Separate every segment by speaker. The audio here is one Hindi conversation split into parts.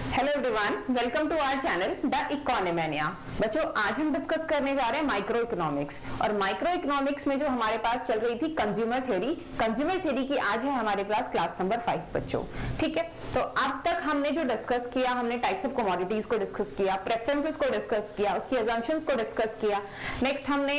Speaker 1: Hello everyone, welcome to our channel the Economia. बच्चों, आज हम डिस्कस करने जा रहे हैं माइक्रो इकोनॉमिक्स। और माइक्रो इकोनॉमिक्स में जो हमारे पास चल रही थी कंज्यूमर थ्योरी की आज है हमारे पास क्लास नंबर 5 बच्चों। ठीक है, तो अब तक हमने जो डिस्कस किया, हमने टाइप्स ऑफ कमोडिटीज को डिस्कस किया, प्रेफरेंसेस को डिस्कस किया, उसकी अजम्पशंस को डिस्कस किया। नेक्स्ट हमने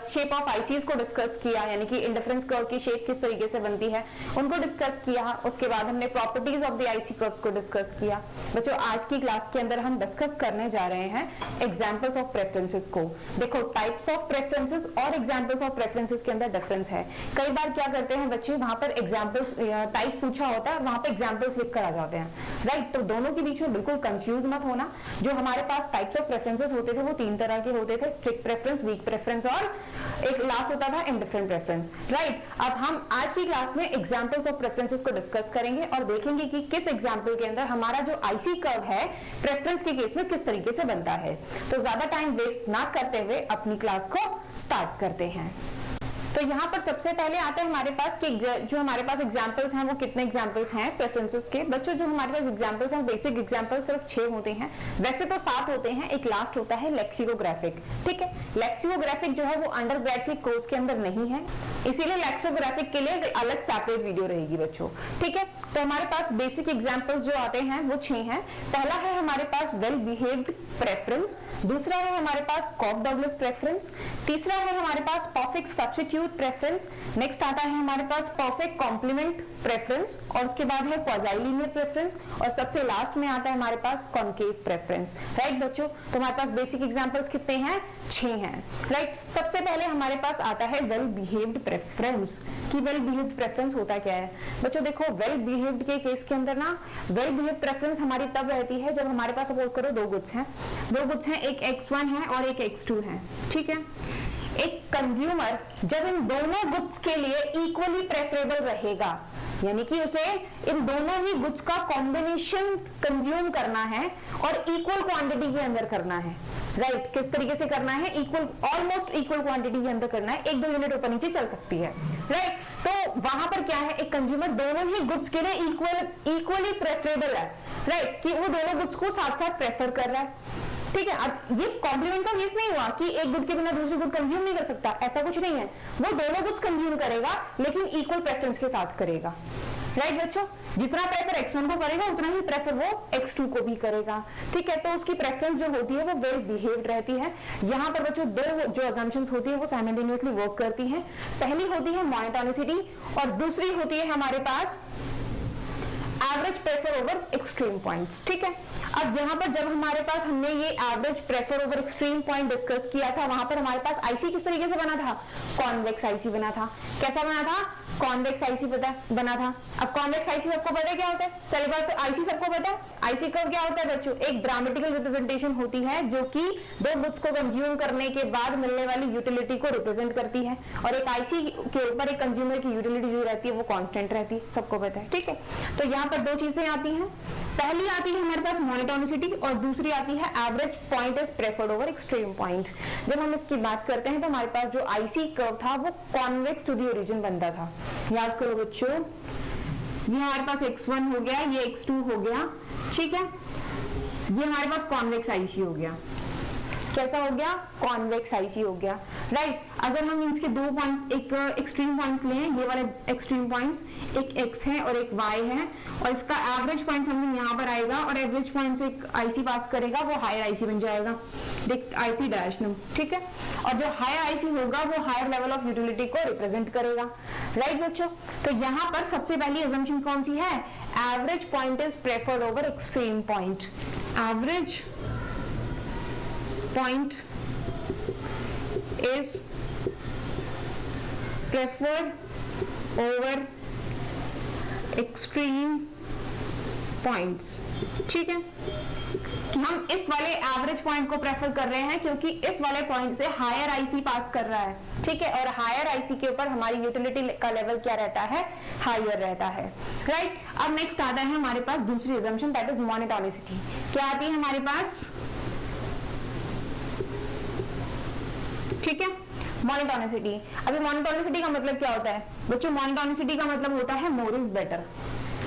Speaker 1: शेप ऑफ आईसीज को डिस्कस किया, यानी कि इंडिफरेंस कर्व की शेप किस तरीके से बनती है उनको डिस्कस किया। उसके बाद हमने properties of the IC curves को डिस्कस किया। बच्चों, आज की क्लास के अंदर हम डिस्कस करने जा रहे हैं एग्जांपल्स ऑफ प्रेफरेंसेस को। देखो, टाइप्स ऑफ प्रेफरेंसेस और एग्जांपल्स ऑफ प्रेफरेंसेस के अंदर डिफरेंस है। कई बार क्या करते हैं बच्चे, वहां पर एग्जांपल्स टाइप्स पूछा होता है, वहां पे एग्जांपल्स लिख कर आ जाते हैं, राइट। तो दोनों के बीच में बिल्कुल कंफ्यूज मत होना। जो हमारे पास टाइप्स ऑफ प्रेफरेंसेस होते थे वो 3 तरह के होते थे, स्ट्रिक्ट प्रेफरेंस, वीक प्रेफरेंस और एक लास्ट होता था इंडिफरेंट प्रेफरेंस, राइट। अब हम आज की क्लास में एग्जांपल्स ऑफ प्रेफरेंसेस को डिस्कस करेंगे और देखेंगे कि किस एग्जांपल के अंदर हमारा जो आईसी कर्व है प्रेफरेंस के केस में किस तरीके से बनता है। तो ज्यादा टाइम वेस्ट ना करते हुए अपनी क्लास को स्टार्ट करते हैं। तो यहाँ पर सबसे पहले आते हैं हमारे पास कि जो हमारे पास एग्जांपल्स हैं वो कितने एग्जांपल्स हैं प्रेफरेंसेस के। बच्चों, जो हमारे पास एग्जांपल्स हैं, बेसिक एग्जांपल्स सिर्फ 6 होते हैं, वैसे तो 7 होते हैं। एक लास्ट होता है लेक्सिकोग्राफिक। ठीक है, लेक्सिकोग्राफिक जो है वो अंडरग्रेड के कोर्स के अंदर नहीं है, इसीलिए लेक्सिकोग्राफिक के लिए अलग सेपरेट वीडियो रहेगी बच्चों। ठीक है, तो हमारे पास बेसिक एग्जांपल्स जो आते हैं वो 6 हैं। पहला है हमारे पास वेल बिहेव्ड प्रेफरेंस, दूसरा है हमारे पास कॉक डगलस प्रेफरेंस, तीसरा है हमारे पास परफेक्ट सब्स्टिट्यूट प्रेफरेंस, नेक्स्ट आता है हमारे पास परफेक्ट कॉम्प्लीमेंट प्रेफरेंस, और उसके बाद है क्वाज़ाइलिनियर प्रेफरेंस, और सबसे लास्ट में आता है हमारे पास कॉन्केव प्रेफरेंस, राइट बच्चों। तो हमारे पास बेसिक एग्जांपल्स कितने हैं? 6 हैं, राइट। सबसे पहले हमारे पास आता है वेल बिहेव्ड प्रेफरेंस। कि वेल बिहेव्ड प्रेफरेंस होता क्या है बच्चों? देखो, वेल बिहेव्ड के केस के अंदर ना वेल बिहेव्ड प्रेफरेंस हमारी तब रहती है जब हमारे पास सपोज करो 2 गुड्स हैं, एक x1 है और एक x2 है। ठीक है, एक कंज्यूमर जब इन दोनों गुड्स के लिए इक्वली प्रेफरेबल रहेगा, यानी कि उसे इन दोनों ही गुड्स का कॉम्बिनेशन कंज्यूम करना है और इक्वल क्वांटिटी के अंदर करना है, राइट। किस तरीके से करना है? इक्वल, ऑलमोस्ट इक्वल क्वांटिटी के अंदर करना है, 1-2 यूनिट ऊपर नीचे चल सकती है, राइट। तो वहां पर क्या है, एक कंज्यूमर दोनों ही गुड्स के लिए इक्वली प्रेफरेबल है, राइट, कि वो दोनों गुड्स को साथ साथ प्रेफर कर रहा है। ठीक है, अब ये कॉम्प्लीमेंट का केस नहीं हुआ कि एक गुड के बिना दूसरी गुड कंज्यूम नहीं कर सकता, ऐसा कुछ नहीं है। वो दोनों गुड्स कंज्यूम करेगा लेकिन इक्वल प्रेफरेंस के साथ करेगा, राइट बच्चों। जितना प्रेफर x1 को करेगा उतना ही प्रेफर वो x2 को भी करेगा। ठीक है, तो उसकी प्रेफरेंस जो होती है वो वेल बिहेव्ड रहती है। यहाँ पर बच्चों 2 जो अजम्पशंस होती है वो साइमल्टेनियसली वर्क करती हैं। पहली होती है मोनोटोनिसिटी और दूसरी होती है हमारे पास average prefer over extreme points. ठीक है, अब यहाँ पर जब हमारे पास हमने ये average prefer over extreme point discuss किया था, वहां पर हमारे पास आईसी किस तरीके से बना था? कॉन्वेक्स आईसी बना था। कैसा बना था? कॉन्वेक्स आईसी बना था। अब कॉन्वेक्स आईसी सबको पता है क्या होता है? पहली बात तो आईसी सबको पता है। आईसी कर्व क्या होता है बच्चों? एक ड्रामेटिकल रिप्रेजेंटेशन होती है जो कि 2 गुड्स को कंज्यूम करने के बाद मिलने वाली यूटिलिटी को रिप्रेजेंट करती है, और एक आईसी के ऊपर एक कंज्यूमर की यूटिलिटी जो रहती है वो कांस्टेंट रहती है, सबको पता है। ठीक है, तो यहाँ पर 2 चीजें आती हैं। पहली आती है हमारे पास मोनोटोनिसिटी और दूसरी आती है average point is preferred over extreme point. जब हम इसकी बात करते हैं तो हमारे पास जो आईसी कर्व था वो कॉन्वेक्स टू द ओरिजिन बनता था। याद करो बच्चों, ये हमारे पास x1 हो गया, ये x2 हो गया। ठीक है, ये हमारे पास कॉन्वेक्स आईसी हो गया। कैसा हो गया? कॉन्वेक्स आईसी हो गया, राइट। अगर हम इसके 2 पॉइंट्स, एक एक्सट्रीम पॉइंट्स लें, ये वाले एक्सट्रीम पॉइंट्स, एक x है और एक y है, और इसका एवरेज पॉइंट समथिंग यहाँ पर आएगा और एवरेज पॉइंट से एक आईसी पास करेगा, वो हायर आईसी बन जाएगा, देख आईसी डैश नो। ठीक है, और जो हायर आईसी होगा वो हायर लेवल ऑफ यूटिलिटी को रिप्रेजेंट करेगा, राइट बच्चों। तो यहाँ पर सबसे पहली अजम्पशन कौन सी है? Average point is preferred over extreme point. Average point is preferred over extreme points। ठीक है, कि हम इस वाले एवरेज पॉइंट को प्रेफर कर रहे हैं क्योंकि इस वाले पॉइंट से हायर आईसी पास कर रहा है। ठीक है, और हायर आईसी के ऊपर हमारी यूटिलिटी का लेवल क्या रहता है? हायर रहता है, राइट। अब नेक्स्ट आता है हमारे पास दूसरी अजम्पशन, दैट इज मोनोटोनिसिटी। क्या आती है हमारे पास? ठीक है, मोनोटोनिसिटी। अभी मोनोटोनिसिटी का मतलब क्या होता है बच्चों? मोनोटोनिसिटी का मतलब होता है मोर इज बेटर।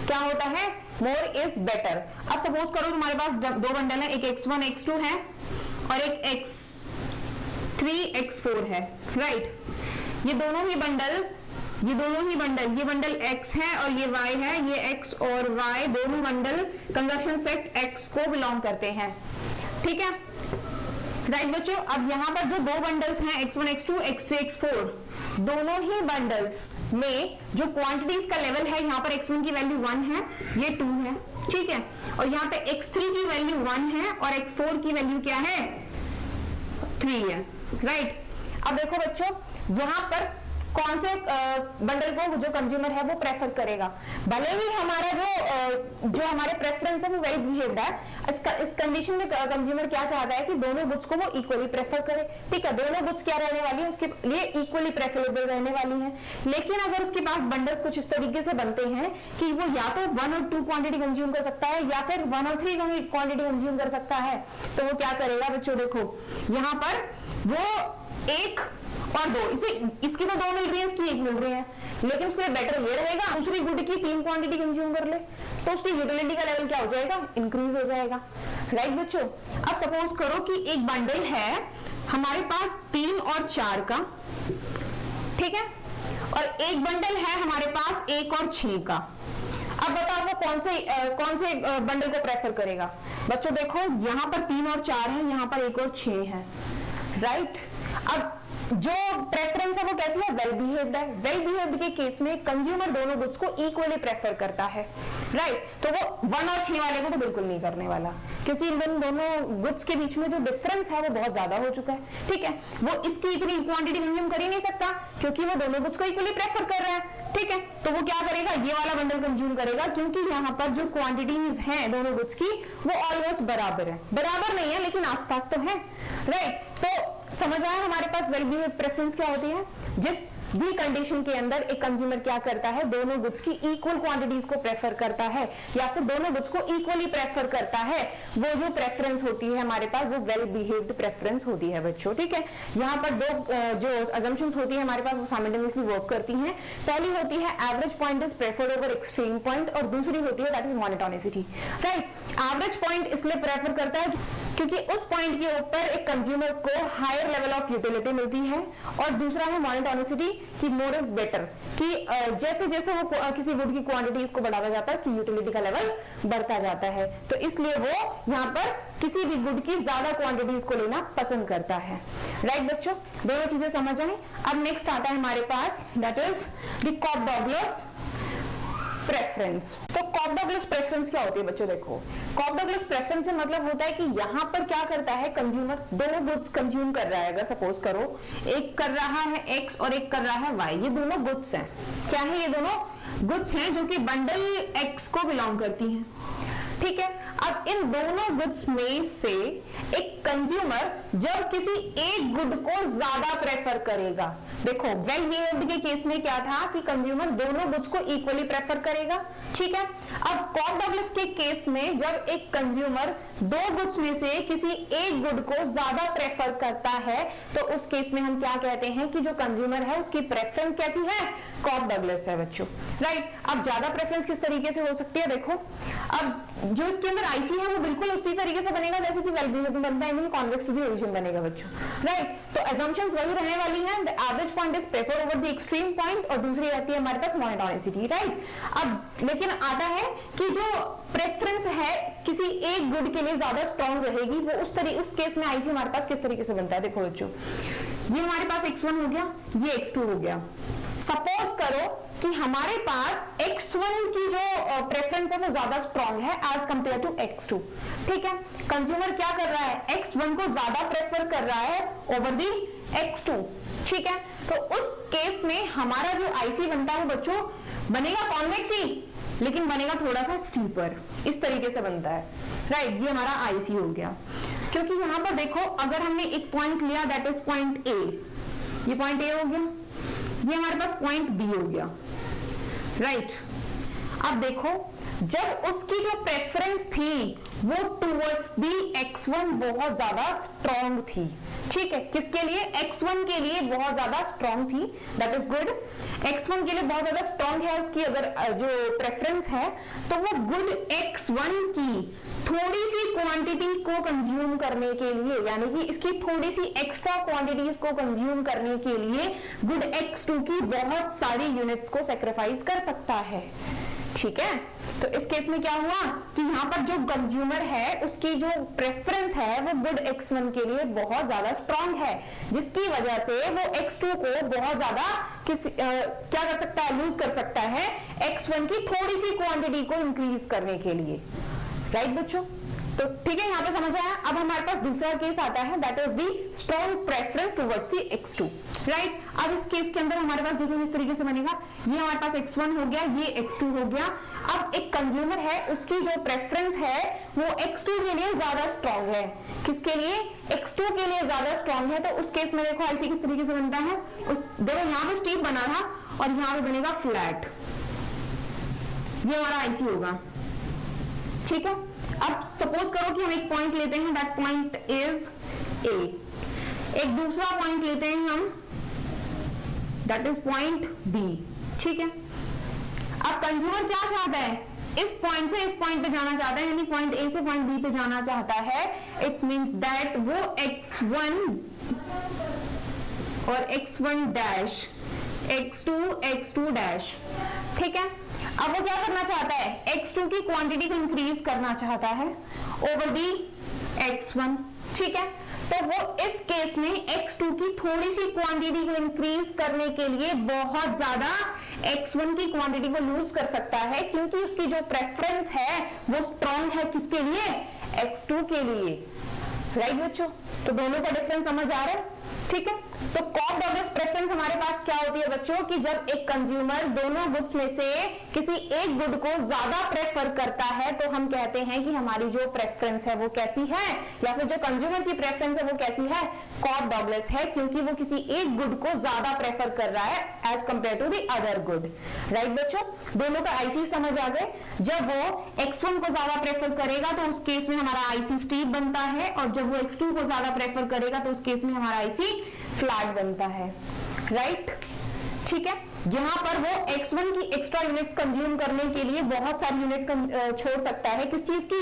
Speaker 1: क्या होता है, मोर इज बेटर। अब सपोज करो तुम्हारे पास दो बंडल है, एक x1 x2 है और एक x3 x4 है, राइट। ये दोनों ही बंडल, ये बंडल x है और ये y है, ये x और y दोनों बंडल कंजप्शन सेट x को बिलोंग करते हैं, ठीक है, राइट बच्चों। अब यहाँ पर जो दो बंडल्स हैं x1 x2 x3 x4, दोनों ही बंडल्स में जो क्वांटिटीज का लेवल है, यहाँ पर x1 की वैल्यू 1 है, ये 2 है, ठीक है, और यहाँ पे x3 की वैल्यू 1 है और x4 की वैल्यू क्या है, 3 है, राइट। अब देखो बच्चों, यहाँ पर कौन से बंडल को जो कंज्यूमर है वो प्रेफर करेगा, भले ही हमारा जो हमारे प्रेफरेंस है वो वेल बिहेव्ड है, इस कंडीशन में कंज्यूमर क्या चाहता है कि दोनों गुड्स को वो इक्वली प्रेफर करे, ठीक है, दोनों गुड्स क्या रहने वाली है, उसके लिए इक्वली प्रेफरेबल रहने वाली है। लेकिन अगर उसके पास बंडल्स कुछ इस तरीके से बनते हैं कि वो या तो 1 और 2 क्वांटिटी कंज्यूम कर सकता है या फिर 1 और 3 क्वांटिटी कंज्यूम कर सकता है, तो वो क्या करेगा बच्चों, देखो यहाँ पर वो 1 और 2, इसकी तो 2 मिल रही है, इसकी 1 मिल रही है, लेकिन उसके लिए बेटर ये रहेगा दूसरी गुड की 3 क्वांटिटी कंज्यूम कर ले, तो उसकी यूटिलिटी का लेवल क्या हो जाएगा, इंक्रीज हो जाएगा, राइट बच्चों। अब सपोज करो कि एक बंडल है हमारे पास 3 और 4 का, ठीक है, और एक बंडल है हमारे पास 1 और 6 का। अब बताओ वो कौन से बंडल को प्रेफर करेगा बच्चों। देखो यहाँ पर 3 और 4 है, यहाँ पर 1 और 6 है, राइट। अब जो प्रेफरेंस है वो कैसी है, वेल बिहेव्ड है। वेल बिहेव्ड के केस में कंज्यूमर दोनों गुड्स को इक्वली प्रेफर करता है, राइट। तो वो 1 और 6 वाले को तो बिल्कुल नहीं करने वाला, क्योंकि इन दोनों गुड्स के बीच में जो डिफरेंस है वो बहुत ज्यादा हो चुका है, ठीक है, वो इसकी इतनी क्वांटिटी कंज्यूम कर ही नहीं सकता क्योंकि वो दोनों गुड्स को इक्वली प्रेफर कर रहा है, ठीक है। तो वो क्या करेगा, ये वाला बंडल कंज्यूम करेगा, क्योंकि यहाँ पर जो क्वांटिटीज हैं दोनों गुड्स की वो ऑलमोस्ट बराबर है, बराबर नहीं है लेकिन आसपास तो है, राइट। तो समझ आया हमारे पास वेल बिहेव्ड प्रेफरेंस क्या होती है, जिस भी कंडीशन के अंदर एक कंज्यूमर क्या करता है, दोनों गुड्स की इक्वल क्वांटिटीज को प्रेफर करता है या फिर दोनों गुड्स को इक्वली प्रेफर करता है, वो जो प्रेफरेंस होती है हमारे पास वो वेल बिहेव्ड प्रेफरेंस होती है बच्चों, ठीक है। यहाँ पर दो जो अजम्पशंस होती है हमारे पास वो साइमल्टेनियसली वर्क करती हैं। पहली होती है average point is preferred over extreme point, और दूसरी होती है that is monotonicity, right. Average point इसलिए प्रेफर करता है क्योंकि उस पॉइंट के ऊपर एक कंज्यूमर को हायर लेवल ऑफ यूटिलिटी मिलती है, और दूसरा है मोनोटोनिसिटी कि मोर इज बेटर, कि जैसे जैसे वो किसी गुड की क्वांटिटीज को बढ़ाया जाता है उसकी यूटिलिटी का लेवल बढ़ता जाता है, तो इसलिए वो यहाँ पर किसी भी गुड की ज्यादा क्वांटिटीज को लेना पसंद करता है, राइट बच्चों। दोनों चीजें समझ आए। अब नेक्स्ट आता है हमारे पास that is the Cobb Douglas preference. तो कॉप-डगलस प्रेफरेंस क्या होती है बच्चों, देखो कॉप-डगलस प्रेफरेंस से मतलब होता है कि यहाँ पर क्या करता है कंज्यूमर, दो गुड्स कंज्यूम कर रहा है, अगर सपोज करो एक कर रहा है x और एक कर रहा है y, ये दोनों गुड्स हैं, क्या है, ये दोनों गुड्स हैं जो कि बंडल x को बिलोंग करती हैं, ठीक है। अब इन दोनों गुड्स में से एक कंज्यूमर जब किसी एक गुड को ज्यादा प्रेफर करेगा, देखो वेल बिहेव्ड के केस में क्या था कि कंज्यूमर दोनों गुड्स को इक्वली प्रेफर करेगा, ठीक है। अब कॉप-डगलस के केस में जब एक कंज्यूमर दो गुड्स में से किसी एक गुड को ज्यादा प्रेफर करता है तो उस केस में हम क्या कहते हैं कि जो कंज्यूमर है उसकी प्रेफरेंस कैसी है, कॉप-डगलस है बच्चों, राइट। अब ज्यादा प्रेफरेंस किस तरीके से हो सकती है, देखो अब जो इसके अंदर आईसी है वो बिल्कुल उसी तरीके से बनेगा जैसे कि वेल बिहेव्ड बनता है, यानी कॉन्वेक्स डिवीजन बनेगा बच्चों, राइट। तो असम्पशंस वही रहने वाली हैं, the average point is preferred over the extreme point, और दूसरी रहती है हमारे पास मोनोटोनिसिटी, राइट। अब लेकिन आता है कि जो प्रेफरेंस है किसी एक गुड के लिए ज्यादा स्ट्रॉन्ग रहेगी, वो उस केस में आईसी हमारे पास किस तरीके से बनता है, देखो बच्चों ये हमारे पास x1 हो गया, ये x2 हो गया। सपोज करो कि हमारे पास x1 की जो प्रेफरेंस है वो ज्यादा स्ट्रॉन्ग है एज कंपेयर टू x2, ठीक है। कंज्यूमर क्या कर रहा है, x1 को ज्यादा प्रेफर कर रहा है ओवर दी x2, ठीक है। तो उस केस में हमारा जो आईसी बनता है बच्चों बनेगा कॉन्वेक्स ही, लेकिन बनेगा थोड़ा सा स्टीपर, इस तरीके से बनता है, राइट। ये हमारा आईसी हो गया, क्योंकि यहां पर देखो अगर हमने एक पॉइंट लिया दैट इज पॉइंट ए, ये पॉइंट ए हो गया, ये हमारे पास पॉइंट बी हो गया, राइट। अब देखो जब उसकी जो प्रेफरेंस थी वो टुवर्ड्स दी X1 बहुत ज्यादा स्ट्रॉन्ग थी। ठीक है, किसके लिए? X1 के लिए बहुत ज्यादा स्ट्रॉन्ग थी, दैट इज गुड। X1 के लिए बहुत ज्यादा स्ट्रॉन्ग है उसकी अगर जो प्रेफरेंस है, तो वो गुड X1 की थोड़ी सी क्वांटिटी को कंज्यूम करने के लिए, यानी कि इसकी थोड़ी सी एक्स्ट्रा क्वांटिटीज को कंज्यूम करने के लिए गुड X2 की बहुत सारी यूनिट्स को सेक्रीफाइस कर सकता है। ठीक है, तो इस केस में क्या हुआ कि यहाँ पर जो कंज्यूमर है उसकी जो प्रेफरेंस है वो गुड X1 के लिए बहुत ज्यादा स्ट्रॉन्ग है, जिसकी वजह से वो X2 को बहुत ज्यादा क्या कर सकता है, लूज कर सकता है X1 की थोड़ी सी क्वांटिटी को इंक्रीज करने के लिए। राइट बच्चों, तो ठीक है, यहाँ पे समझ आया। अब हमारे पास दूसरा केस आता है, that is the strong preference towards the X2। Right, अब इस केस के अंदर हमारे पास देखिए इस तरीके से बनेगा, ये हमारे पास X1 हो गया, ये X2 हो गया। अब एक कंज्यूमर है, उसकी जो प्रेफरेंस है वो X2 के लिए ज्यादा स्ट्रॉन्ग है। किसके लिए? X2 के लिए ज्यादा स्ट्रॉन्ग है। तो उस केस में देखो आईसी किस तरीके से बनता है, देखो यहाँ पे स्टीप बना था और यहाँ पे बनेगा फ्लैट, ये हमारा आईसी होगा। ठीक है, अब सपोज करो कि हम एक पॉइंट लेते हैं, दैट पॉइंट इज ए। एक दूसरा पॉइंट लेते हैं हम, दैट इज पॉइंट बी। ठीक है, अब कंज्यूमर क्या चाहता है? इस पॉइंट से इस पॉइंट पे जाना चाहता है, यानी पॉइंट ए से पॉइंट बी पे जाना चाहता है। इट मींस दैट वो X1 और X1 डैश, X2 डैश। ठीक है, अब वो क्या करना चाहता है? X2 की क्वांटिटी को इंक्रीज करना चाहता है ओवर दी X1। ठीक है, तो वो इस केस में X2 की थोड़ी सी क्वांटिटी को इंक्रीज करने के लिए बहुत ज्यादा X1 की क्वांटिटी को लूज कर सकता है, क्योंकि उसकी जो प्रेफरेंस है वो स्ट्रॉन्ग है। किसके लिए? X2 के लिए। राइट बच्चों, तो दोनों का डिफरेंस समझ आ रहा है? ठीक है, तो कॉक डॉगलेस प्रेफरेंस हमारे पास क्या होती है बच्चों कि जब एक कंज्यूमर दोनों गुड्स में से किसी एक गुड को ज्यादा प्रेफर करता है, तो हम कहते हैं कि हमारी जो प्रेफरेंस है वो कैसी है, या फिर जो कंज्यूमर की प्रेफरेंस है वो कैसी है? कॉक डॉगलेस है, क्योंकि वो किसी एक गुड को ज्यादा प्रेफर कर रहा है as compared to the other good. Right बच्चों, दोनों का आईसी समझ आ गए। जब वो X1 को ज्यादा प्रेफर करेगा तो उस केस में हमारा आईसी स्टीप बनता है, और जब वो X2 को ज्यादा प्रेफर करेगा तो उस केस में हमारा आईसी फ्लैट बनता है। राइट, ठीक है, यहाँ पर वो X1 की एक्स्ट्रा यूनिट्स कंज्यूम करने के लिए बहुत सारी यूनिट छोड़ सकता है। किस चीज की?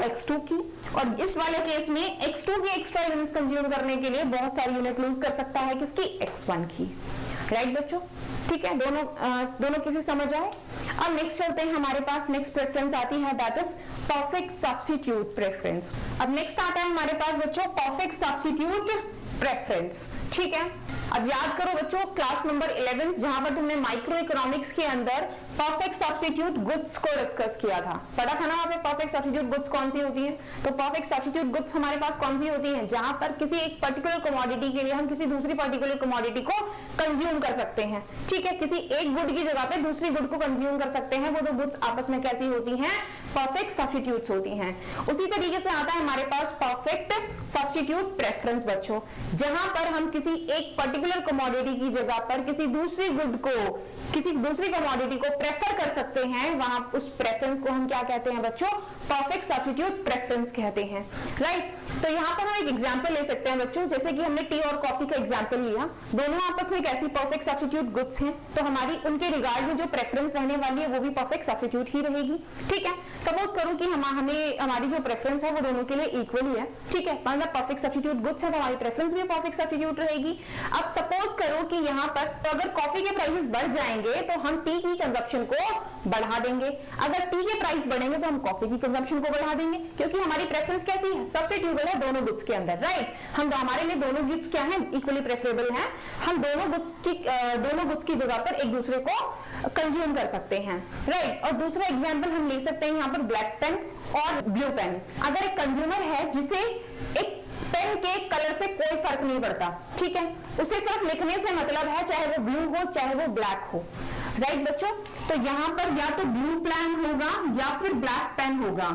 Speaker 1: X2 की। और इस वाले केस में X2 की एक्स्ट्रा यूनिट्स कंज्यूम करने के लिए बहुत सारी यूनिट लूज कर सकता है। किसकी? X1 की। राइट बच्चों, ठीक है, दोनों केसेस समझ आए। अब नेक्स्ट चलते हैं, हमारे पास नेक्स्ट प्रेफरेंस आती है, that is perfect substitute preference. अब नेक्स्ट आता है हमारे पास बच्चों परफेक्ट सब्स्टिट्यूट प्रेफरेंस। ठीक है, अब याद करो बच्चों क्लास नंबर 11 जहां पर तुमने माइक्रो इकोनॉमिक्स के अंदर परफेक्ट सब्स्टिट्यूट गुड्स को डिस्कस किया था, पता था ना वहां पे परफेक्ट सब्स्टिट्यूट गुड्स कौन सी होती है? तो परफेक्ट सब्स्टिट्यूट गुड्स हमारे पास कौन सी होती है? जहां पर किसी एक पर्टिकुलर कमोडिटी के लिए हम किसी दूसरी पर्टिकुलर कमोडिटी को कंज्यूम कर सकते हैं। ठीक है, किसी एक गुड की जगह पे दूसरी गुड को कंज्यूम कर सकते हैं। वो दो गुड्स आपस में कैसी होती हैं? परफेक्ट सब्स्टिट्यूट्स होती हैं। उसी तरीके से आता है हमारे पास परफेक्ट सब्स्टिट्यूट प्रेफरेंस बच्चों, जहां पर हम किसी एक पर्टिकुलर कमोडिटी की जगह पर किसी दूसरी गुड को, किसी दूसरी कमोडिटी को प्रेफर कर सकते हैं, वहां उस प्रेफरेंस को हम क्या कहते हैं बच्चों? परफेक्ट सब्स्टिट्यूट प्रेफरेंस कहते हैं। राइट, तो यहाँ पर हम एक एग्जांपल ले सकते हैं बच्चों, जैसे कि हमने टी और कॉफी का एग्जांपल लिया, दोनों आपस में कैसी परफेक्ट सब्स्टिट्यूट गुड्स हैं, तो हमारी उनके रिगार्ड में जो प्रेफरेंस रहने वाली है वो भी परफेक्ट सब्स्टिट्यूट ही रहेगी। ठीक है, सपोज करो कि हमें हमारी जो प्रेफरेंस है वो दोनों के लिए इक्वली है। ठीक है, मतलब परफेक्ट सब्स्टिट्यूट गुड्स है तो हमारी प्रेफरेंस भी परफेक्ट सब्स्टिट्यूट रहेगी। अब सपोज करो कि यहाँ पर तो अगर कॉफी के प्राइसेस बढ़ जाएंगे तो हम टी की कंजप्शन को बढ़ा देंगे, अगर टी के प्राइस बढ़ेंगे तो हम कॉफी की कंजप्शन को बढ़ा देंगे, क्योंकि हमारी प्रेफरेंस कैसी है? सब्स्टिट्यूटेबल है दोनों गुड्स के अंदर। राइट, हम हमारे लिए दोनों गुड्स क्या है? इक्वली प्रेफरेबल है। हम दोनों गुड्स की जगह पर एक दूसरे को कंज्यूम कर सकते हैं। राइट, और दूसरा एग्जांपल हम ले सकते हैं यहाँ पर ब्लैक पेन और ब्लू पेन। अगर एक कंज्यूमर है जिसे एक पेन के कलर से कोई फर्क नहीं पड़ता, ठीक है, उसे सिर्फ लिखने से मतलब है, चाहे वो ब्लू हो चाहे वो ब्लैक हो। राइट बच्चों, तो यहाँ पर या तो ब्लू पेन होगा या फिर ब्लैक पेन होगा।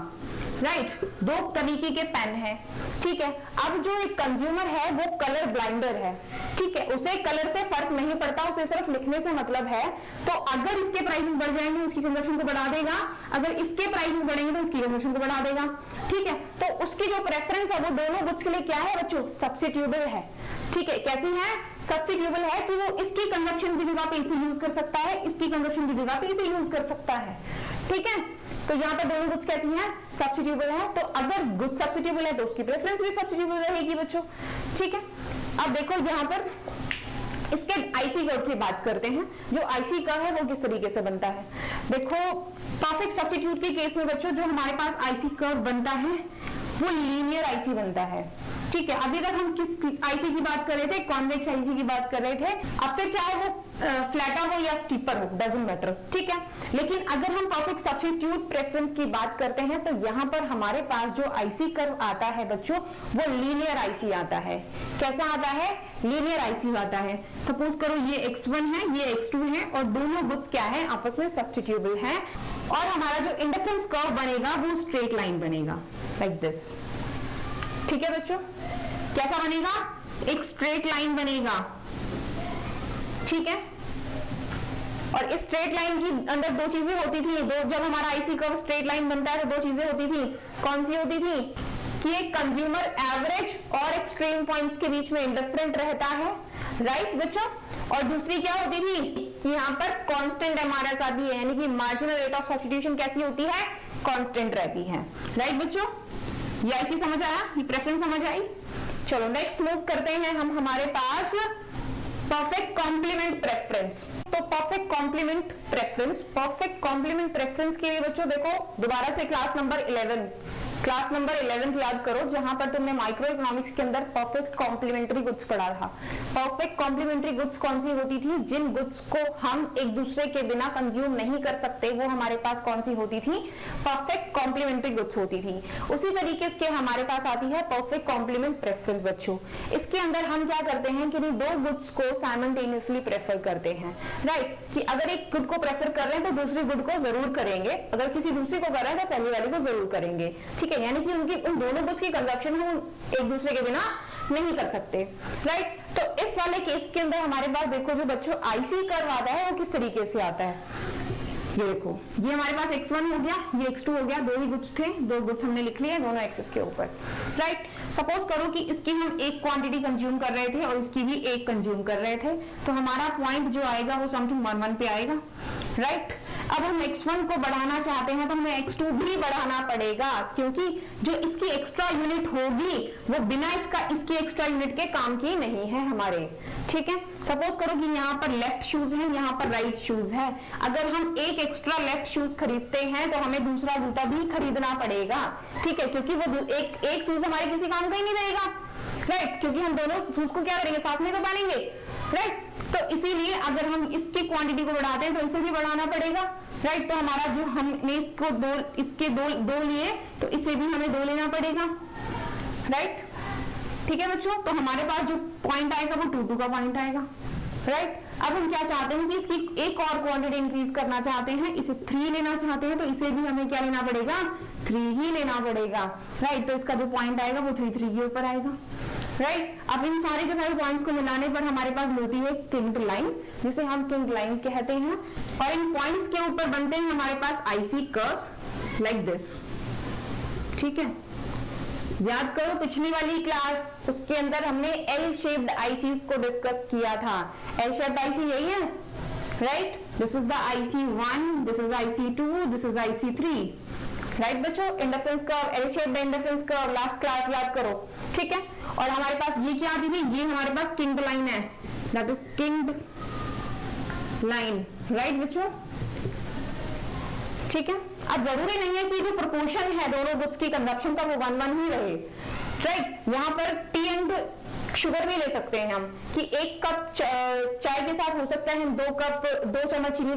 Speaker 1: राइट, दो तरीके के पेन है। ठीक है, अब जो एक कंज्यूमर है वो कलर ब्लाइंडर है, ठीक है, उसे कलर से फर्क नहीं पड़ता, उसे सिर्फ लिखने से मतलब है। तो अगर इसके प्राइसेस बढ़ जाएंगे उसकी कंजप्शन को बढ़ा देगा, अगर इसके प्राइसेस बढ़ेंगे तो उसकी कंजप्शन को बढ़ा देगा। ठीक है, तो उसकी जो प्रेफरेंस है वो दोनों गुड्स के लिए क्या है बच्चों, सब्स्टिट्यूएबल है। ठीक है, कैसी है, सब्स्टिट्यूएबल है कि वो इसकी कंजप्शन की जगह पे इसे यूज कर सकता है, इसकी कंजप्शन की जगह पे इसे यूज कर सकता है। ठीक है, तो यहाँ पर दोनों गुड्स कैसी हैं, सब्स्टिट्यूएबल है। तो अगर गुड सब्स्टिट्यूएबल है तो उसकी प्रेफरेंस भी सब्स्टिट्यूएबल रहेगी बच्चों। ठीक है, अब देखो यहाँ पर इसके आईसी कर्व की बात करते हैं। जो आईसी कर्व है वो किस तरीके से बनता है, देखो परफेक्ट सब्स्टिट्यूट के केस में बच्चों जो हमारे पास आईसी कर्व बनता है वो लीनियर आईसी बनता है। ठीक है, अभी तक हम किस आईसी की बात कर रहे थे, कॉन्वेक्स आईसी की बात कर रहे थे। अब फिर चाहे वो फ्लैटर हो या स्टीपर हो, डजंट मैटर। ठीक है, लेकिन अगर हम परफेक्ट सब्स्टिट्यूट प्रेफरेंस की बात करते हैं तो यहाँ पर हमारे पास जो आईसी कर्व आता है बच्चों वो लीनियर आईसी आता है। कैसा आता है, लीनियर आईसी आता है। सपोज करो ये x1 है, ये x2 है और दोनों गुड्स क्या है, आपस में सब्स्टिट्यूएबल है और हमारा जो इंटरफेरेंस कर्व बनेगा वो स्ट्रेट लाइन बनेगा लाइक दिस। ठीक है बच्चों, कैसा बनेगा, एक स्ट्रेट लाइन बनेगा। ठीक है, और इस स्ट्रेट लाइन की अंदर दो चीजें होती थी, दो, जब हमारा आईसी कर्व स्ट्रेट लाइन बनता है तो दो चीजें होती थी। कौन सी होती थी कि एक कंज्यूमर एवरेज और एक्सट्रीम पॉइंट्स के बीच में इंडिफरेंट रहता है, राइट बच्चों, और दूसरी क्या होती थी कि यहाँ पर कांस्टेंट एमआरएस आती है, यानी कि मार्जिनल रेट ऑफ सब्स्टिट्यूशन कैसी होती है, कांस्टेंट रहती है। राइट बच्चों, ये आईसी समझ आया, ये प्रेफरेंस समझ आई। चलो नेक्स्ट मूव करते हैं हम हमारे पास परफेक्ट कॉम्प्लीमेंट प्रेफरेंस। तो परफेक्ट कॉम्प्लीमेंट प्रेफरेंस के लिए बच्चों देखो दोबारा से क्लास नंबर 11 याद करो, जहां पर तुमने माइक्रो इकोनॉमिक्स के अंदर परफेक्ट कॉम्प्लीमेंट्री गुड्स पढ़ा था। परफेक्ट कॉम्प्लीमेंट्री गुड्स कौन सी होती थी, जिन गुड्स को हम एक दूसरे के बिना कंज्यूम नहीं कर सकते, वो हमारे पास कौन सी होती थी, परफेक्ट कॉम्प्लीमेंट्री गुड्स होती थी। उसी तरीके से हमारे पास आती है परफेक्ट कॉम्प्लीमेंट प्रेफरेंस बच्चों। इसके अंदर हम क्या करते हैं कि दो गुड्स को साइमल्टेनियसली प्रेफर करते हैं, राइट, कि अगर एक गुड को प्रेफर कर रहे हैं तो दूसरी गुड को जरूर करेंगे, अगर किसी दूसरी को कर रहे हैं तो पहली वाली को जरूर करेंगे। ठीक है, यानी कि उनकी उन दोनों गुड्स की कंजप्शन हम एक दूसरे के बिना नहीं कर सकते, राइट। तो इस वाले केस के अंदर हमारे पास देखो जो बच्चों आईसी कर्व आता है वो किस तरीके से आता है, ये देखो, ये हमारे पास x1 हो गया, ये x2 हो गया, दो ही गुड्स थे, दो गुड्स हमने लिख लिए दोनों एक्सेस के ऊपर, राइट। सपोज करो कि इसकी हम एक क्वांटिटी कंज्यूम कर रहे थे और इसकी भी एक कंज्यूम कर रहे थे, तो हमारा पॉइंट जो आएगा वो समथिंग 1 पे आएगा, राइट। अब हम x1 को बढ़ाना चाहते हैं तो हमें x2 भी बढ़ाना पड़ेगा, क्योंकि जो इसकी एक्स्ट्रा यूनिट होगी वो बिना इसकी एक्स्ट्रा यूनिट के काम की नहीं है हमारे। ठीक है, सपोज करो कि यहाँ पर लेफ्ट शूज है, यहाँ पर राइट शूज है, अगर हम एक एक्स्ट्रा लेफ्ट शूज खरीदते हैं तो हमें दूसरा जूता भी खरीदना पड़ेगा। ठीक है, क्योंकि वो एक शूज हमारे किसी काम का ही नहीं रहेगा, राइट, क्योंकि हम दोनों शूज को क्या करेंगे, साथ में तो पहनेंगे, राइट। तो इसीलिए अगर हम इसकी क्वांटिटी को बढ़ाते हैं तो इसे भी बढ़ाना पड़ेगा, राइट। तो हमारा जो हमने इसके दो लिए तो इसे भी हमें 2 लेना पड़ेगा, राइट। ठीक है बच्चों, तो हमारे पास जो पॉइंट आएगा वो 2 का पॉइंट आएगा, राइट। अब हम क्या चाहते हैं कि इसकी एक और क्वांटिटी इंक्रीज करना चाहते हैं, इसे 3 लेना चाहते हैं, तो इसे भी हमें क्या लेना पड़ेगा, 3 ही लेना पड़ेगा, राइट। तो इसका जो पॉइंट आएगा वो 3 के ऊपर आएगा, राइट। अब इन सारे के सारे पॉइंट्स को मिलाने पर हमारे पास मिलती है किंक्ड लाइन, जिसे हम किंक्ड लाइन कहते हैं, और इन पॉइंट्स के ऊपर बनते हैं हमारे पास आईसी कर्व्स लाइक दिस। ठीक है, याद करो पिछली वाली क्लास, उसके अंदर हमने एल शेप्ड आईसीज को डिस्कस किया था। एल शेप्ड आईसी यही है, right. This is the IC1, this is IC2, this is IC3, right बच्चों। Interference curve, L shaped interference curve, last class याद करो, ठीक है। और हमारे पास ये क्या आती थी, ये हमारे पास किंक्ड लाइन है, दैट इज किंक्ड लाइन, राइट बच्चों। ठीक है, अब जरूरी नहीं है कि जो प्रोपोर्शन है दोनों गुड्स की कंजप्शन का वो 1-1 ही रहे, राइट। यहाँ पर टी एंड शुगर भी ले सकते हैं हम, कि 1 कप चाय के साथ हो सकता है हम 2 चम्मच चीनी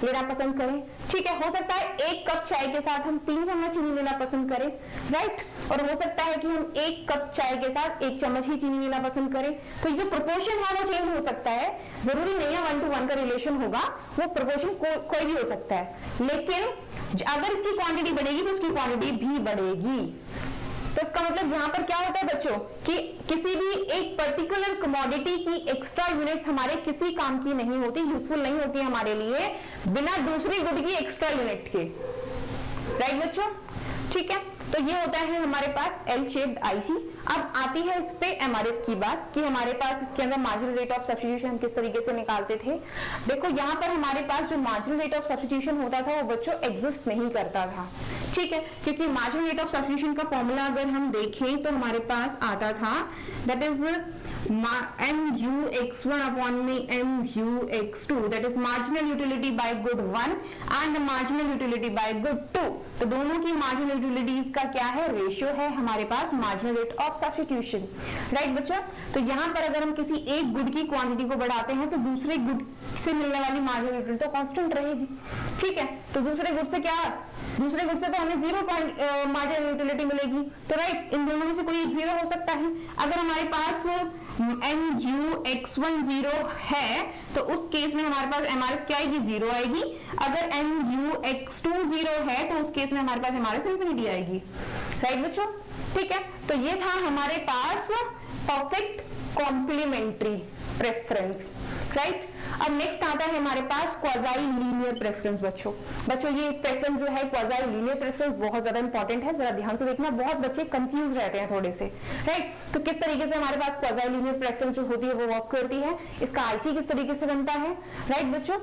Speaker 1: लेना पसंद करें, ठीक है। हो सकता है 1 कप चाय के साथ हम 3 चम्मच चीनी लेना पसंद करें, राइट। और हो सकता है कि हम 1 कप चाय के साथ 1 चम्मच ही चीनी लेना पसंद करें। तो जो प्रोपोर्शन है वो चेंज हो सकता है, जरूरी नहीं है 1-to-1 का रिलेशन होगा, वो प्रोपोर्शन कोई भी हो सकता है। लेकिन अगर इसकी क्वांटिटी बढ़ेगी तो उसकी क्वांटिटी भी बढ़ेगी। तो इसका मतलब यहाँ पर क्या होता है बच्चों कि किसी भी एक पर्टिकुलर कमोडिटी की एक्स्ट्रा यूनिट्स हमारे किसी काम की नहीं होती, यूजफुल नहीं होती हमारे लिए बिना दूसरी गुड की एक्स्ट्रा यूनिट के। राइट बच्चों, ठीक है। तो ये होता है हमारे पास एल शेप्ड आईसी। अब आती है इस पे एमआरएस की बात कि हमारे पास इसके अंदर मार्जिनल रेट ऑफ सब्स्टिट्यूशन हम किस तरीके से निकालते थे। देखो यहाँ पर हमारे पास जो मार्जिनल रेट ऑफ सब्स्टिट्यूशन होता था वो बच्चों एग्जिस्ट नहीं करता था, ठीक है, क्योंकि मार्जिनल रेट ऑफ सब्स्टिट्यूशन का फॉर्मूला अगर हम देखें तो हमारे पास आता था that is mu(x1) upon mu(x2) that is marginal utility by good 1 and marginal utility by good 2। तो दोनों की मार्जिनल यूटिलिटीज का क्या है, रेशियो है हमारे पास marginal rate of substitution. Right बच्चा, तो यहाँ पर अगर हम किसी एक गुड की क्वांटिटी को बढ़ाते हैं तो दूसरे गुड से मिलने वाली मार्जिनल यूटिलिटी तो कांस्टेंट रहेगी, ठीक है। तो दूसरे गुड से क्या, दूसरे गुड से तो हमें 0 मार्जिनल यूटिलिटी मिलेगी, तो राइट इन दोनों में से कोई एक 0 हो सकता है। अगर हमारे पास mu(x1) 0 है तो उस केस में हमारे पास एमआरएस क्या आएगी, 0 आएगी। अगर mu(x2) 0 है तो उस केस में हमारे पास एमआरएस इंफिनिटी आएगी। राइट बच्चों, ठीक है। तो ये था हमारे पास परफेक्ट कॉम्प्लीमेंट्री प्रेफरेंस। राइट, अब नेक्स्ट आता है हमारे पास क्वाज़ाई लीनियर प्रेफरेंस। बच्चों ये प्रेफरेंस जो है क्वाज़ाई लीनियर प्रेफरेंस बहुत ज्यादा इंपॉर्टेंट है, जरा ध्यान से देखना, बहुत बच्चे कंफ्यूज रहते हैं थोड़े से। राइट, तो किस तरीके से हमारे पास क्वाज़ाई लीनियर प्रेफरेंस जो होती है वो वर्क करती है, इसका आईसी किस तरीके से बनता है। राइट बच्चों,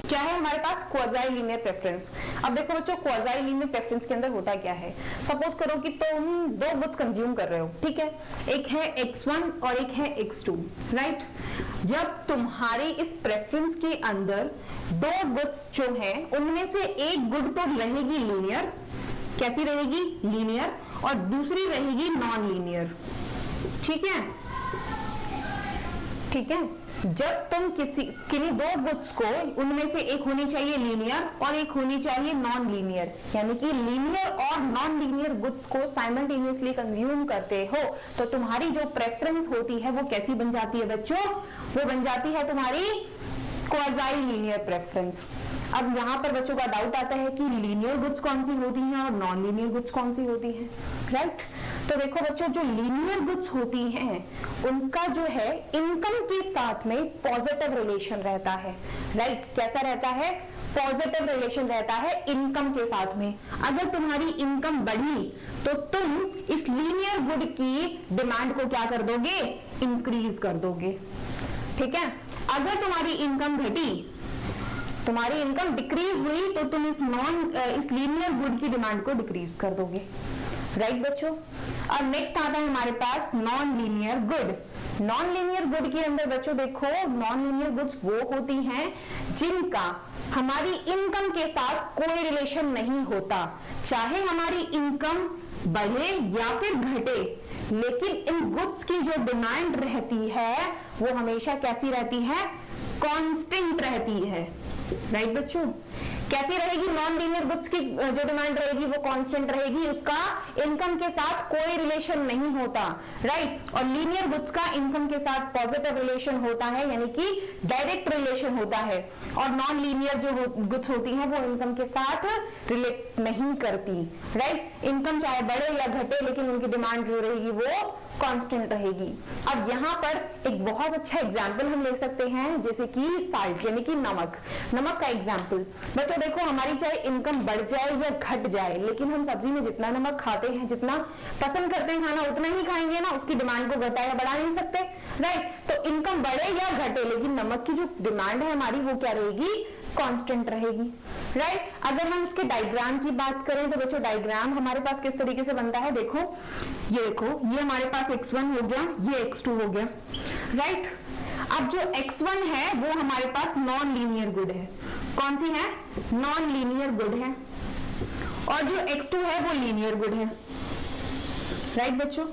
Speaker 1: क्या है हमारे पास क्वाज़ाई लीनियर प्रेफरेंस। अब देखो बच्चों क्वाज़ाई लीनियर प्रेफरेंस के अंदर होता क्या है, सपोज करो कि तुम दो गुड्स कंज्यूम कर रहे हो, ठीक है, एक है x1 और एक है x2। राइट, जब तुम्हारी इस प्रेफरेंस के अंदर दो गुड्स जो है उनमें से एक गुड तो रहेगी लीनियर, कैसी रहेगी, लीनियर, और दूसरी रहेगी नॉन लीनियर, ठीक है, ठीक है। जब तुम किन्हीं दो गुड्स को उनमें से एक होनी चाहिए लीनियर और एक होनी चाहिए नॉन लीनियर, यानी कि लीनियर और नॉन लीनियर गुड्स को साइमल्टेनियसली कंज्यूम करते हो तो तुम्हारी जो प्रेफरेंस होती है वो कैसी बन जाती है बच्चों, वो बन जाती है तुम्हारी क्वाज़ाई लीनियर प्रेफरेंस। अब यहाँ पर बच्चों का डाउट आता है कि लीनियर गुड्स कौन सी होती हैं और नॉन लीनियर गुड्स कौन सी होती हैं। राइट, तो देखो बच्चों जो लीनियर गुड्स होती हैं उनका जो है इनकम के साथ में पॉजिटिव रिलेशन रहता है। राइट, कैसा रहता है, पॉजिटिव रिलेशन रहता है इनकम के साथ में। अगर तुम्हारी इनकम बढ़ी तो तुम इस लीनियर गुड की डिमांड को क्या कर दोगे, इंक्रीज कर दोगे, ठीक है। अगर तुम्हारी इनकम घटी, तुम्हारी इनकम डिक्रीज हुई तो तुम इस लीनियर गुड की डिमांड को डिक्रीज कर दोगे। राइट बच्चों, अब नेक्स्ट आता है हमारे पास non linear good. Non linear good के अंदर बच्चों देखो नॉन लीनियर गुड्स वो होती हैं जिनका हमारी इनकम के साथ कोई रिलेशन नहीं होता, चाहे हमारी इनकम बढ़े या फिर घटे, लेकिन इन गुड्स की जो डिमांड रहती है वो हमेशा कैसी रहती है, कांस्टेंट रहती है। राइट बच्चों, कैसी रहेगी, नॉन लीनियर गुड्स की जो डिमांड रहेगी वो कांस्टेंट रहेगी, उसका इनकम के साथ कोई रिलेशन नहीं होता। राइट, और लीनियर गुड्स का इनकम के साथ पॉजिटिव रिलेशन होता है, यानी कि डायरेक्ट रिलेशन होता है, और नॉन लीनियर जो गुड्स होती हैं वो इनकम के साथ रिलेट नहीं करती। राइट, इनकम चाहे बढ़े या घटे लेकिन उनकी डिमांड जो रहेगी वो कांस्टेंट रहेगी। अब यहाँ पर एक बहुत अच्छा एग्जाम्पल हम ले सकते हैं, जैसे कि साल्ट यानी कि नमक का एग्जाम्पल। बच्चों देखो हमारी चाहे इनकम बढ़ जाए या घट जाए, लेकिन हम सब्जी में जितना नमक खाते हैं, जितना पसंद करते हैं खाना, उतना ही खाएंगे ना, उसकी डिमांड को घटा या बढ़ा नहीं सकते। राइट, तो इनकम बढ़े या घटे लेकिन नमक की जो डिमांड है हमारी वो क्या रहेगी, कांस्टेंट रहेगी। राइट, अगर हम इसके डायग्राम की बात करें तो बच्चों डायग्राम हमारे पास किस तरीके से बनता है, देखो ये हमारे पास x1 हो गया, ये x2 हो गया। राइट, अब जो x1 है वो हमारे पास नॉन लीनियर गुड है, कौन सी है, नॉन लीनियर गुड है, और जो x2 है वो लीनियर गुड है। राइट बच्चों,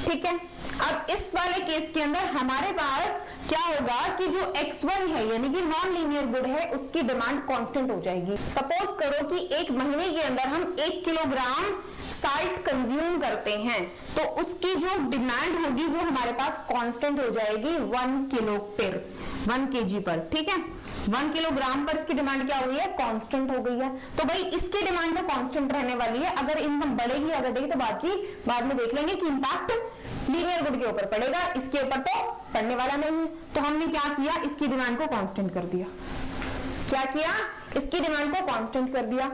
Speaker 1: ठीक है। अब इस वाले केस के अंदर हमारे पास क्या होगा कि जो x1 है यानी कि नॉन लीनियर गुड है उसकी डिमांड कांस्टेंट हो जाएगी। सपोज करो कि एक महीने के अंदर हम 1 किलोग्राम साल्ट कंज्यूम करते हैं तो उसकी जो डिमांड होगी वो हमारे पास कांस्टेंट हो जाएगी 1 kg पर, ठीक है। 1 किलोग्राम पर इसकी डिमांड क्या हो गई है, कांस्टेंट हो गई है। तो भाई इसकी डिमांड तो कांस्टेंट रहने वाली है, अगर इनकम बढ़ेगी या घटेगी तो बाकी बाद में देख लेंगे कि इंपैक्ट लीनियर गुड के ऊपर पड़ेगा, इसके ऊपर तो पड़ने वाला नहीं है। तो हमने क्या किया, इसकी डिमांड को कांस्टेंट कर दिया। क्या किया, इसकी डिमांड को कांस्टेंट कर दिया।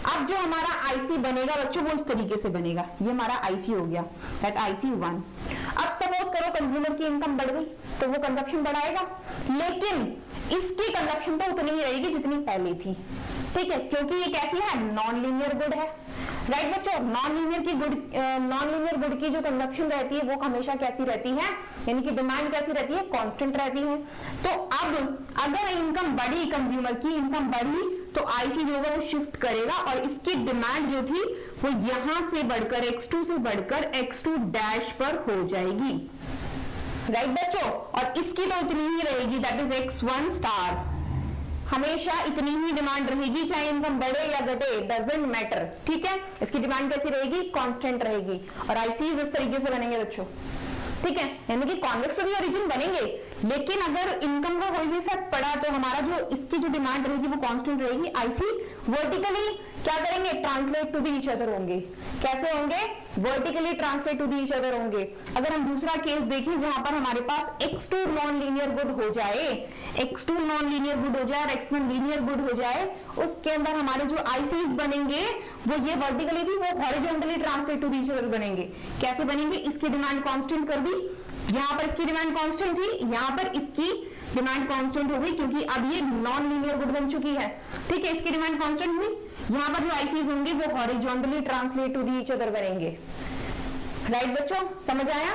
Speaker 1: अब जो हमारा आईसी बनेगा बच्चों वो इस तरीके से बनेगा, ये हमारा आईसी हो गया, दैट आईसी 1। अब सपोज करो कंज्यूमर की इनकम बढ़ गई तो वो कंजप्शन बढ़ाएगा, लेकिन इसकी कंजप्शन तो उतनी ही रहेगी जितनी पहले थी, ठीक है, क्योंकि ये कैसी है, नॉन लीनियर गुड है, राइट बच्चों। नॉन लीनियर गुड की जो कंजप्शन रहती है वो हमेशा कैसी रहती है, यानी कि डिमांड कैसी रहती है, कांस्टेंट रहती है। तो अब अगर इनकम बढ़ी, कंज्यूमर की इनकम बढ़ी, तो आईसी जो होगा वो शिफ्ट करेगा और इसकी डिमांड जो थी वो यहां से बढ़कर x2 से बढ़कर x2 डैश पर हो जाएगी, राइट बच्चों। और इसकी तो इतनी ही रहेगी, दैट इज x1 स्टार, हमेशा इतनी ही डिमांड रहेगी, चाहे इनकम बढ़े या घटे, डजंट मैटर, ठीक है। इसकी डिमांड कैसी रहेगी, कांस्टेंट रहेगी। और आईसीज इस तरीके से बनेंगे बच्चों, ठीक है, यानी कि कॉन्वेक्स तो भी ओरिजिन बनेंगे, लेकिन अगर इनकम का कोई भी इफेक्ट पड़ा तो हमारा जो इसकी जो डिमांड रहेगी वो कांस्टेंट रहेगी। आईसी वर्टिकली क्या करेंगे, translate to the each other होंगे। कैसे होंगे, vertically translate to the each other होंगे। अगर हम दूसरा केस देखें जहां पर हमारे पास x2 नॉन लीनियर गुड हो जाए, x2 नॉन लीनियर गुड हो जाए और x1 लीनियर गुड हो जाए, उसके अंदर हमारे जो आईसीज बनेंगे वो ये वर्टिकली थी, वो horizontally translate to the each other बनेंगे। कैसे बनेंगे, इसकी डिमांड कांस्टेंट कर दी, यहां पर इसकी डिमांड कांस्टेंट थी, यहां पर इसकी डिमांड कांस्टेंट हो गई क्योंकि अब ये नॉन लीनियर गुड बन चुकी है, ठीक है, इसकी डिमांड कांस्टेंट हुई। यहां पर जो आईसीज होंगे वो horizontally translate to the each other बनेंगे, राइट बच्चों, समझ आया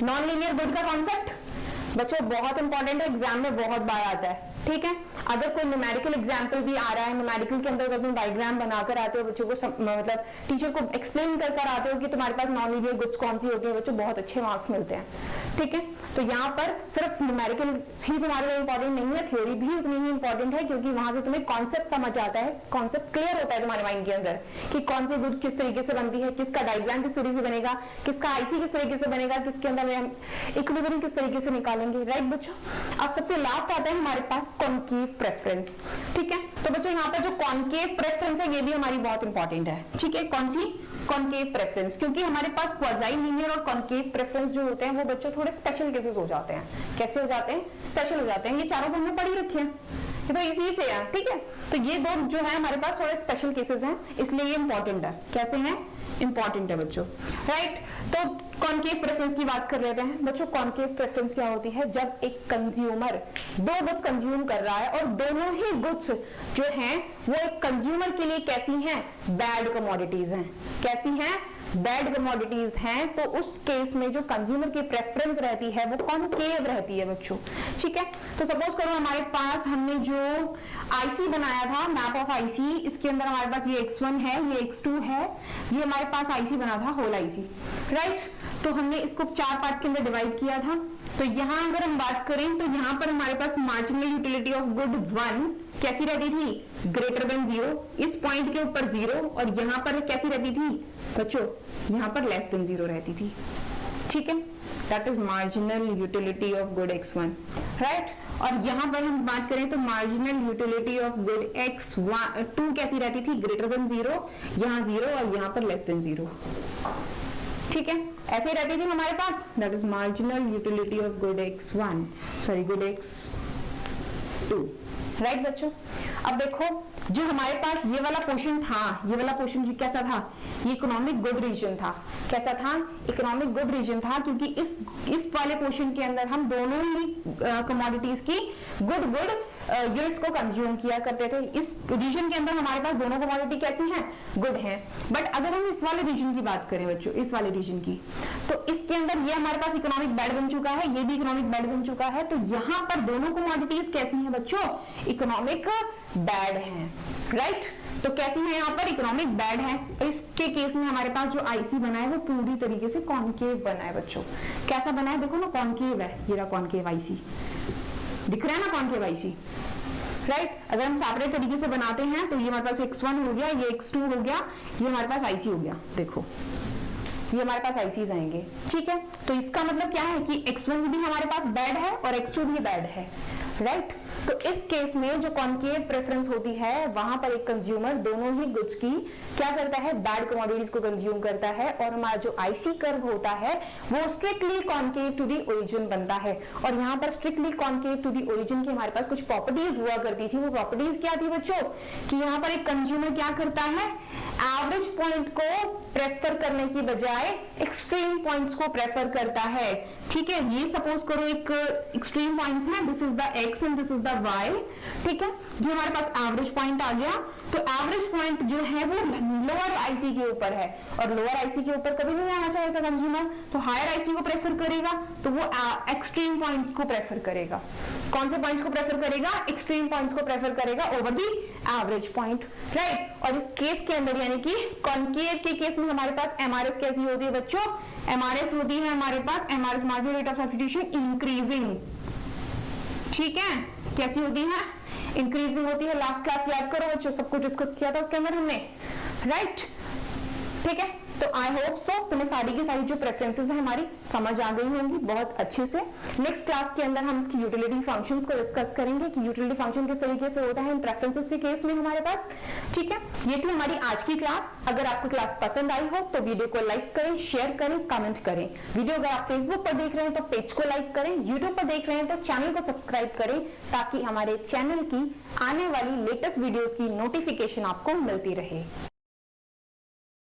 Speaker 1: नॉन लीनियर गुड का कॉन्सेप्ट। बच्चों बहुत इंपॉर्टेंट है, एग्जाम में बहुत बार आता है, ठीक है। अगर कोई न्यूमेरिकल एग्जाम्पल भी आ रहा है, न्यूमेरिकल के अंदर तुम डायग्राम बनाकर आते हो, बच्चों को मतलब टीचर को एक्सप्लेन कर आते हो कि तुम्हारे पास नॉन लीनियर गुड्स कौन सी होती है, बच्चों बहुत अच्छे मार्क्स मिलते हैं, ठीक है। तो यहाँ पर सिर्फ न्यूमेरिकल ही तुम्हारे लिए इंपॉर्टेंट नहीं है, थ्योरी भी उतनी ही इंपॉर्टेंट है, क्योंकि वहां से तुम्हें कॉन्सेप्ट समझ आता है, कॉन्सेप्ट क्लियर होता है तुम्हारे माइंड के अंदर कि कौन सी गुड किस तरीके से बनती है, किसका डायग्राम किस तरीके से बनेगा, किसका आईसी किस तरीके से बनेगा, किसके अंदर हम इक्विलिब्रियम किस तरीके से निकालेंगे, राइट बच्चों। अब सबसे लास्ट आता है हमारे पास कॉन्केव प्रेफरेंस, ठीक है। तो बच्चों यहाँ पर जो कॉन्केव प्रेफरेंस है ये भी हमारी बहुत इंपॉर्टेंट है, ठीक है। कौन सी, कॉन्केव प्रेफरेंस, क्योंकि हमारे पास क्वाज़ी लीनियर और कॉन्केव प्रेफरेंस जो होते हैं वो बच्चों थोड़े स्पेशल केसेस हो जाते हैं। कैसे हो जाते हैं, स्पेशल हो जाते हैं। ये चारों हमने पढ़ी रखी है, ये तो इसी से है, ठीक है। तो ये दो जो है हमारे पास थोड़े स्पेशल केसेस हैं, इसलिए ये इंपॉर्टेंट है। कैसे हैं, इंपॉर्टेंट है बच्चों, राइट। तो कॉन्केव प्रेफरेंस की बात कर लेते हैं बच्चों। कॉन्केव प्रेफरेंस क्या होती है, जब एक कंज्यूमर दो गुड्स कंज्यूम कर रहा है और दोनों ही गुड्स जो हैं वो एक कंज्यूमर के लिए कैसी हैं, बैड कमोडिटीज हैं। कैसी हैं, बैड कमोडिटीज हैं। तो उस केस में जो कंज्यूमर की प्रेफरेंस रहती है वो कॉन्केव रहती है बच्चों, ठीक है। तो सपोज करो हमारे पास हमने जो आईसी बनाया था, मैप ऑफ आईसी, इसके अंदर हमारे पास ये x1 है, ये x2 है, ये हमारे पास आईसी बना था, होल आईसी, राइट। तो हमने इसको 4 पार्ट्स के अंदर डिवाइड किया था। तो यहाँ अगर हम बात करें तो यहाँ पर हमारे पास मार्जिनल यूटिलिटी ऑफ गुड 1 कैसी रहती थी, ग्रेटर देन 0, इस पॉइंट के ऊपर 0, और यहाँ पर कैसी रहती थी बच्चों, यहाँ पर लेस देन 0 रहती थी, ठीक है। That is marginal utility of good x1, right. और यहाँ पर हम बात करें तो marginal utility of good x2 कैसी रहती थी, ग्रेटर देन 0, यहाँ 0 और यहाँ पर लेस देन 0, ठीक है। ऐसे ही रहती थी हमारे पास, that is marginal utility of good x1, sorry good x2, right बच्चों। अब देखो जो हमारे पास ये वाला पोर्शन था, ये वाला पोर्शन जो कैसा था, ये इकोनॉमिक गुड रीजन था। कैसा था, इकोनॉमिक गुड रीजन था, क्योंकि इस वाले पोर्शन के अंदर हम दोनों ही कमोडिटीज की गुड यूनिट्स को कंज्यूम किया करते थे। इस रीजन के अंदर हमारे पास दोनों कमोडिटी कैसी हैं, गुड हैं। बट अगर हम इस वाले रीजन की बात करें बच्चों, इस वाले रीजन की, तो इसके अंदर ये हमारे पास इकोनॉमिक बैड बन चुका है, ये भी इकोनॉमिक बैड बन चुका है। तो यहाँ पर दोनों कमोडिटीज कैसी हैं बच्चों, इकोनॉमिक बैड है, राइट। तो कैसी है, यहाँ पर इकोनॉमिक बैड है। इसके केस में हमारे पास जो आईसी बना है वो पूरी तरीके से कॉन्केव बना है बच्चों। कैसा बना है, देखो ना, कॉन्केव है, ये रहा कॉन्केव आईसी, दिख रहा है ना कॉन्केव आईसी, राइट। अगर हम सेपरेट तरीके से बनाते हैं तो ये हमारे पास x1 हो गया, ये x2 हो गया, ये हमारे पास आईसी हो गया, देखो ये हमारे पास आईसीज आएंगे, ठीक है। तो इसका मतलब क्या है कि x1 भी हमारे पास बैड है और x2 भी बैड है। राइट। तो इस केस में जो कॉन्केव प्रेफरेंस होती है वहां पर एक कंज्यूमर दोनों ही गुड्स की क्या करता है, बैड कमोडिटीज को कंज्यूम करता है, और हमारा जो आईसी कर्व होता है वो strictly concave to the origin बनता है। और यहाँ पर strictly concave to the origin की हमारे पास कुछ प्रॉपर्टीज हुआ करती थी। वो प्रॉपर्टीज क्या थी बच्चों, कि यहाँ पर एक कंज्यूमर क्या करता है, एवरेज पॉइंट को प्रेफर करने की बजाय एक्सट्रीम पॉइंट्स को प्रेफर करता है। ठीक है, ये सपोज करो एक एक्सट्रीम पॉइंट्स है, this is the X and this is the Y. ठीक है, जो हमारे पास एवरेज पॉइंट आ गया, तो एवरेज पॉइंट जो है वो लोअर आईसी के ऊपर है, और लोअर आईसी के ऊपर कभी नहीं आना चाहेगा कंज्यूमर, तो हायर आईसी को प्रेफर करेगा, तो वो एक्सट्रीम पॉइंट्स को प्रेफर करेगा। कौन से पॉइंट्स को प्रेफर करेगा, एक्सट्रीम पॉइंट्स को प्रेफर करेगा over the average point, right. और इस केस के अंदर यानी कि कॉन्केव के केस में हमारे पास एमआरएस कैसी होती है बच्चों, एमआरएस होती है हमारे पास, MRS marginal rate of substitution increasing. ठीक है, कैसी होती है, इंक्रीजिंग होती है। लास्ट क्लास याद करो बच्चों, सब कुछ डिस्कस किया था उसके अंदर हमने, राइट। ठीक है, तो आई होप सो तुम्हें सारी की सारी जो प्रेफरेंसेस है हमारी समझ आ गई होंगी बहुत अच्छे से। नेक्स्ट क्लास के अंदर हम इसकी यूटिलिटी फंक्शंस को डिस्कस करेंगे कि यूटिलिटी फंक्शन किस तरीके से होता है इन प्रेफरेंसेस के केस में हमारे पास। ठीक है, ये थी हमारी आज की क्लास। अगर आपको क्लास पसंद आई हो तो वीडियो को लाइक करें, शेयर करें, कमेंट करें। वीडियो अगर आप फेसबुक पर देख रहे हैं तो पेज को लाइक करें, यूट्यूब पर देख रहे हैं तो चैनल को सब्सक्राइब करें, ताकि हमारे चैनल की आने वाली लेटेस्ट वीडियोस की नोटिफिकेशन आपको मिलती रहे।